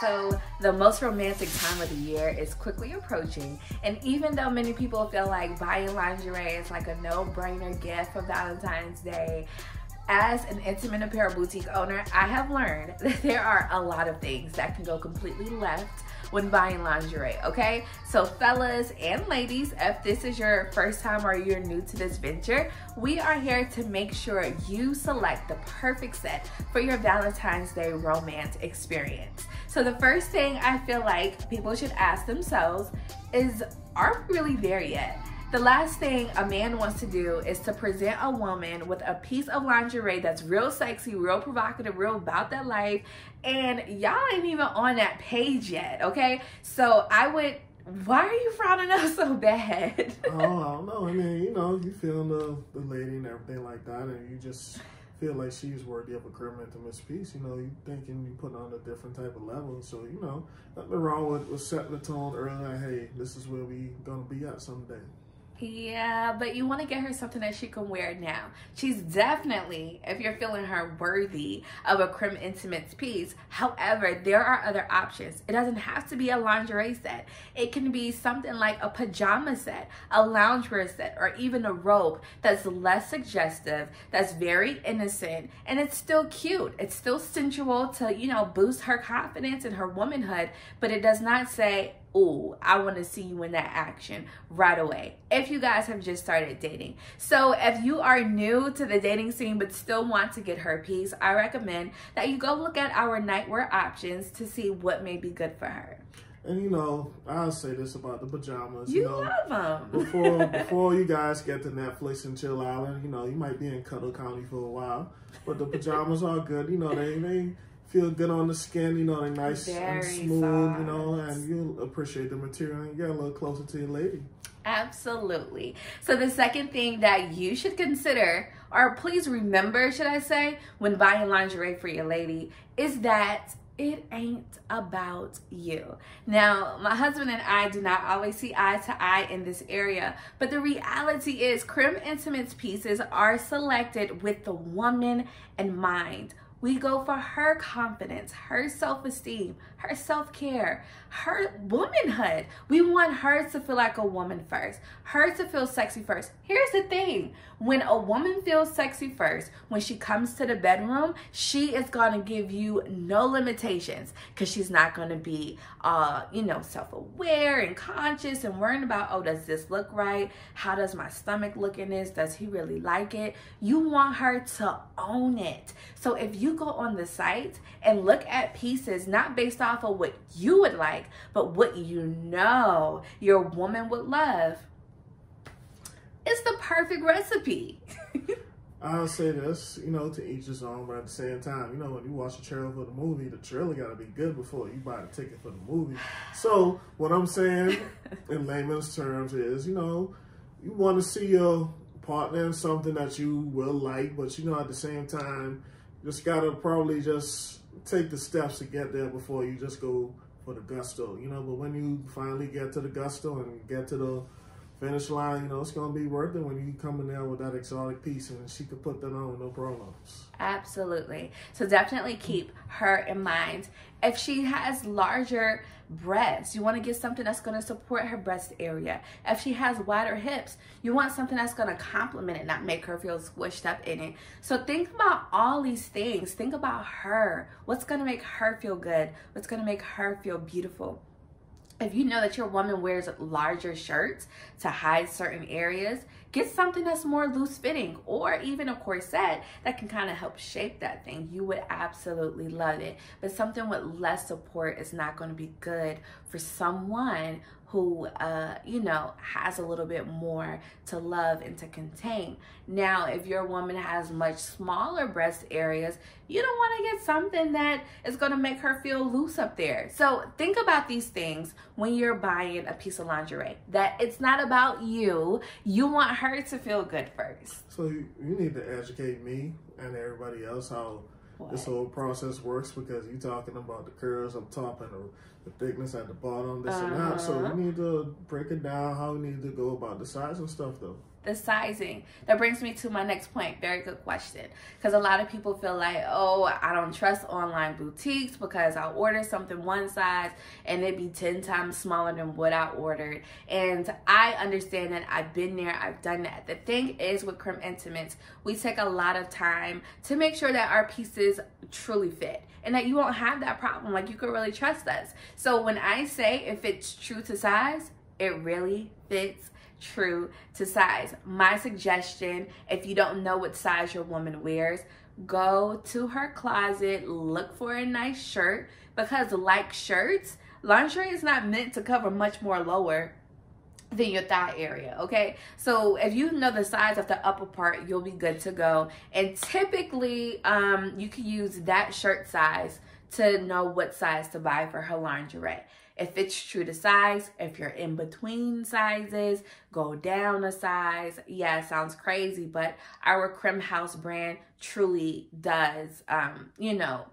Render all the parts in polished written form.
So the most romantic time of the year is quickly approaching, and even though many people feel like buying lingerie is like a no-brainer gift for Valentine's Day, as an intimate apparel boutique owner, I have learned that there are a lot of things that can go completely left when buying lingerie, okay? So fellas and ladies, if this is your first time or you're new to this venture, we are here to make sure you select the perfect set for your Valentine's Day romance experience. So the first thing I feel like people should ask themselves is, are we really there yet? The last thing a man wants to do is to present a woman with a piece of lingerie that's real sexy, real provocative, real about that life, and y'all ain't even on that page yet, okay? So why are you frowning up so bad? Oh, I don't know. I mean, you know, you feel the lady and everything like that, and you just feel like she's worthy of a Creme Intimates piece. You know, you thinking you put on a different type of level. So, you know, nothing wrong with setting the tone early, like, hey, this is where we gonna be at someday. Yeah, but you want to get her something that she can wear now. She's definitely, if you're feeling her, worthy of a Creme Intimates piece. However, there are other options. It doesn't have to be a lingerie set. It can be something like a pajama set, a loungewear set, or even a robe that's less suggestive, that's very innocent, and it's still cute. It's still sensual to, you know, boost her confidence and her womanhood, but it does not say, ooh, I want to see you in that action right away, if you guys have just started dating. So if you are new to the dating scene but still want to get her piece, I recommend that you go look at our nightwear options to see what may be good for her. And you know, I'll say this about the pajamas. You know, love them. Before you guys get to Netflix and chill island, you know, you might be in Cuddle County for a while, but the pajamas are good. You know, they feel good on the skin, you know, they're nice and smooth, soft. You know, and you'll appreciate the material and get a little closer to your lady. Absolutely. So the second thing that you should consider, or please remember, should I say, when buying lingerie for your lady, is that it ain't about you. Now, my husband and I do not always see eye to eye in this area, but the reality is Creme Intimates pieces are selected with the woman in mind. We go for her confidence, her self-esteem, her self-care, her womanhood. We want her to feel like a woman first, her to feel sexy first. Here's the thing. When a woman feels sexy first, when she comes to the bedroom, she is going to give you no limitations, because she's not going to be, you know, self-aware and conscious and worrying about, oh, does this look right? How does my stomach look in this? Does he really like it? You want her to own it. So if you go on the site and look at pieces not based off of what you would like, but what you know your woman would love, it's the perfect recipe. I'll say this, you know, to each his own, but at the same time, you know, when you watch a trailer for the movie, the trailer got to be good before you buy the ticket for the movie. So what I'm saying in layman's terms is, you know, you want to see your partner in something that you will like, but, you know, at the same time, just got to probably just take the steps to get there before you just go for the gusto, you know. But when you finally get to the gusto and get to the finish line, you know, it's going to be worth it when you come in there with that exotic piece, and she could put that on, no problems. Absolutely. So definitely keep her in mind. If she has larger breasts, you want to get something that's going to support her breast area. If she has wider hips, you want something that's going to complement it, not make her feel squished up in it. So think about all these things. Think about her. What's going to make her feel good? What's going to make her feel beautiful? If you know that your woman wears larger shirts to hide certain areas, get something that's more loose fitting, or even a corset that can kind of help shape that thing. You would absolutely love it. But something with less support is not going to be good for someone who, you know, has a little bit more to love and to contain. Now, if your woman has much smaller breast areas, you don't want to get something that is going to make her feel loose up there. So think about these things when you're buying a piece of lingerie, that it's not about you. You want her to feel good first. So you need to educate me and everybody else how this whole process works because you're talking about the curves up top and the thickness at the bottom, this and that. So you need to break it down, how you need to go about the size and stuff, though. The sizing. That brings me to my next point. Very good question. Because a lot of people feel like, oh, I don't trust online boutiques because I'll order something one size and it'd be 10 times smaller than what I ordered. And I understand that. I've been there. I've done that. The thing is with Creme Intimates, we take a lot of time to make sure that our pieces truly fit and that you won't have that problem. Like, you can really trust us. So when I say if it's true to size, it really fits true to size. My suggestion, if you don't know what size your woman wears, go to her closet, look for a nice shirt, because like shirts, lingerie is not meant to cover much more lower than your thigh area, okay? So if you know the size of the upper part, you'll be good to go. And typically, you can use that shirt size to know what size to buy for her lingerie. If it's true to size, if you're in between sizes, go down a size. Yeah, it sounds crazy, but our Creme House brand truly does, you know,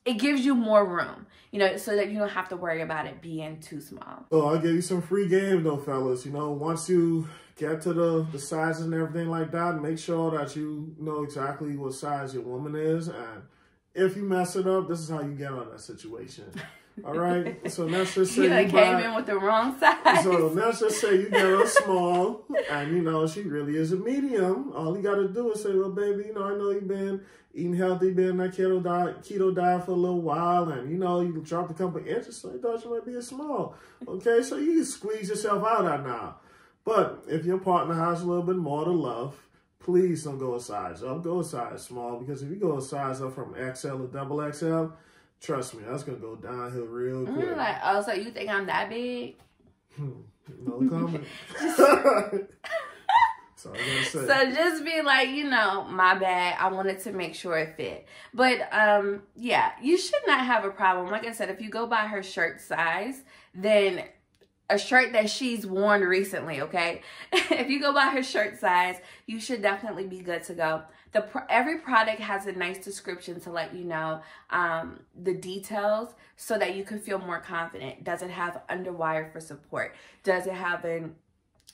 it gives you more room, you know, so that you don't have to worry about it being too small. Oh, I'll give you some free game though, fellas. You know, once you get to the sizes and everything like that, make sure that you know exactly what size your woman is. And if you mess it up, this is how you get out of that situation. All right, so let's just say you came in with the wrong size. So let's just say you get her small, and you know she really is a medium. All you got to do is say, "Well, baby, you know I know you've been eating healthy, been in that keto diet for a little while, and you know you dropped a couple of inches, so I thought you might be a small." Okay, so you can squeeze yourself out of now. But if your partner has a little bit more to love, please don't go a size up. Go a size small, because if you go a size up from XL to double XL. Trust me, that's going to go downhill real quick. Like, oh, so you think I'm that big? No comment. So just be like, you know, my bad. I wanted to make sure it fit. But, yeah, you should not have a problem. Like I said, if you go by her shirt size, then a shirt that she's worn recently, okay? If you go by her shirt size, you should definitely be good to go. Every product has a nice description to let you know the details so that you can feel more confident. Does it have underwire for support? Does it have an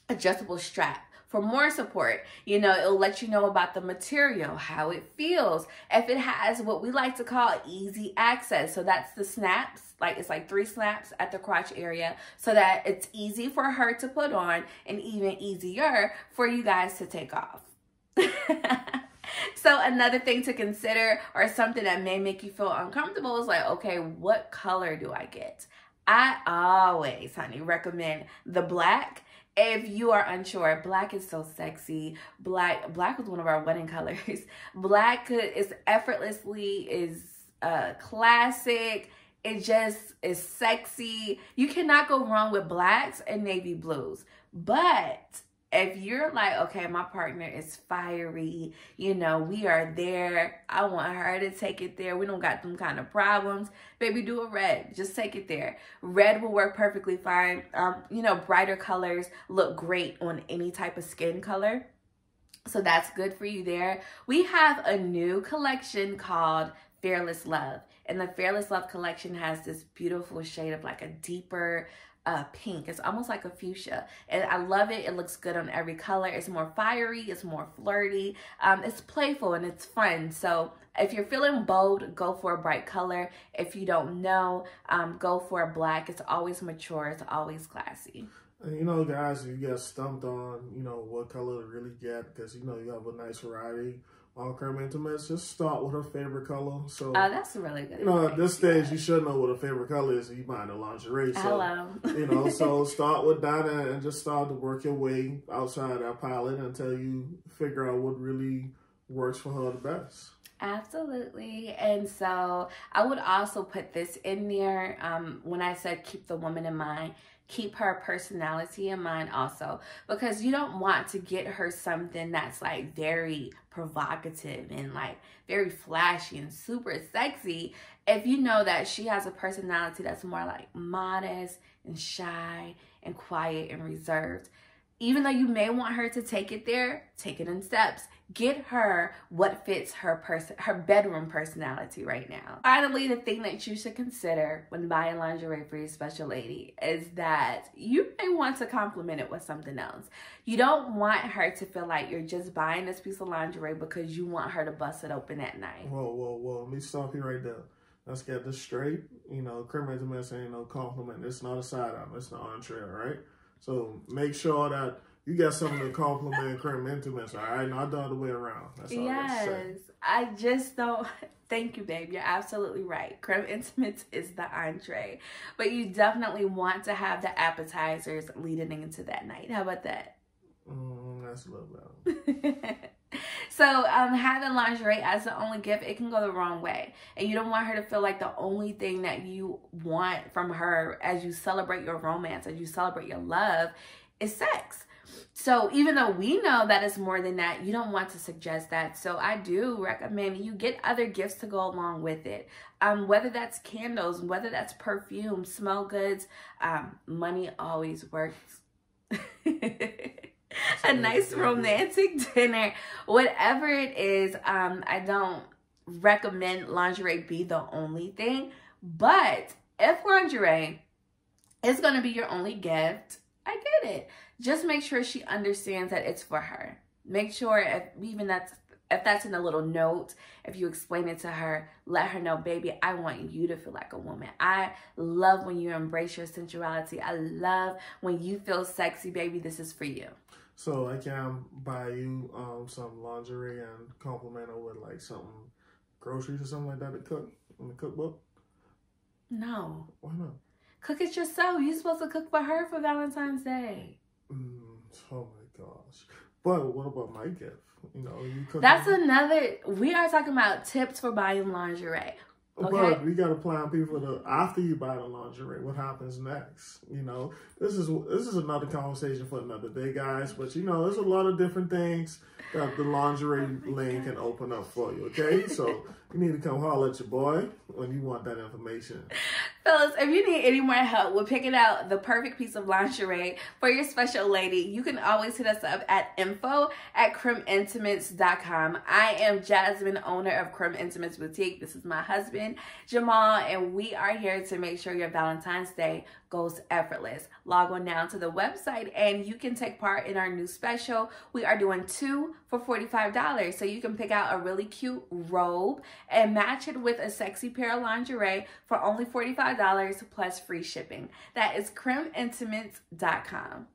adjustable strap for more support? You know, it'll let you know about the material, how it feels. If it has what we like to call easy access, so that's the snaps, like it's like 3 snaps at the crotch area so that it's easy for her to put on and even easier for you guys to take off. So another thing to consider, or something that may make you feel uncomfortable, is like, okay, what color do I get? I always, honey, recommend the black. If you are unsure, black is so sexy. Black was one of our wedding colors. Black is effortlessly, is classic. It just is sexy. You cannot go wrong with blacks and navy blues. But if you're like, okay, my partner is fiery, you know, we are there, I want her to take it there, we don't got them kind of problems, baby, do a red. Just take it there. Red will work perfectly fine. You know, brighter colors look great on any type of skin color. So that's good for you there. We have a new collection called Fearless Love. And the Fearless Love collection has this beautiful shade of like a deeper pink. It's almost like a fuchsia, and I love it. It looks good on every color. It's more fiery, it's more flirty, it's playful, and it's fun. So if you're feeling bold, go for a bright color. If you don't know, go for a black. It's always mature, it's always classy. And you know, guys, you get stumped on, you know, what color to really get, because you know you have a nice variety on Creme Intimates. Just start with her favorite color. So that's really good. You know, at this stage, you should know what her favorite color is. You buying the lingerie. So, hello. You know, so start with that and just start to work your way outside that palette until you figure out what really works for her the best. Absolutely. And so I would also put this in there when I said keep the woman in mind. Keep her personality in mind also, because you don't want to get her something that's like very provocative and like very flashy and super sexy if you know that she has a personality that's more like modest and shy and quiet and reserved. Even though you may want her to take it there, take it in steps. Get her what fits her bedroom personality right now. Finally, the thing that you should consider when buying lingerie for your special lady is that you may want to complement it with something else. You don't want her to feel like you're just buying this piece of lingerie because you want her to bust it open at night. Whoa. Let me stop you right there. Let's get this straight. You know, Creme Intimates ain't no compliment. It's not a side item. It's an entree, all right? So make sure that you got something to compliment Creme Intimates, all right? Not the other way around. That's all I just don't. Thank you, babe. You're absolutely right. Creme Intimates is the entree. But you definitely want to have the appetizers leading into that night. How about that? That's a little better. So having lingerie as the only gift, it can go the wrong way. And you don't want her to feel like the only thing that you want from her as you celebrate your romance, as you celebrate your love, is sex. So even though we know that it's more than that, you don't want to suggest that. So I do recommend you get other gifts to go along with it. Whether that's candles, whether that's perfume, smell goods, money always works. A nice romantic dinner, whatever it is. I don't recommend lingerie be the only thing, but if lingerie is going to be your only gift, I get it. Just make sure she understands that it's for her. Make sure if that's in a little note, if you explain it to her, let her know, baby, I want you to feel like a woman. I love when you embrace your sensuality. I love when you feel sexy, baby. This is for you. So I can buy you some lingerie and compliment her with like some groceries or something like that to cook in the cookbook? No. Why not? Cook it yourself. You're supposed to cook for her for Valentine's Day. Oh my gosh. But what about my gift? You know, you cook. That's another. We are talking about tips for buying lingerie. Okay. But we gotta plan people to after you buy the lingerie, what happens next? You know, this is another conversation for another day, guys. But you know, there's a lot of different things that the lingerie lane can open up for you. Okay, so you need to come holler at your boy when you want that information. Fellas, if you need any more help with picking out the perfect piece of lingerie for your special lady, you can always hit us up at info@cremeintimates.com. I am Jasmine, owner of Creme Intimates Boutique. This is my husband, Jammal, and we are here to make sure your Valentine's Day goes effortless. Log on down to the website and you can take part in our new special. We are doing 2 for $45. So you can pick out a really cute robe and match it with a sexy pair of lingerie for only $45 plus free shipping. That is cremeintimates.com.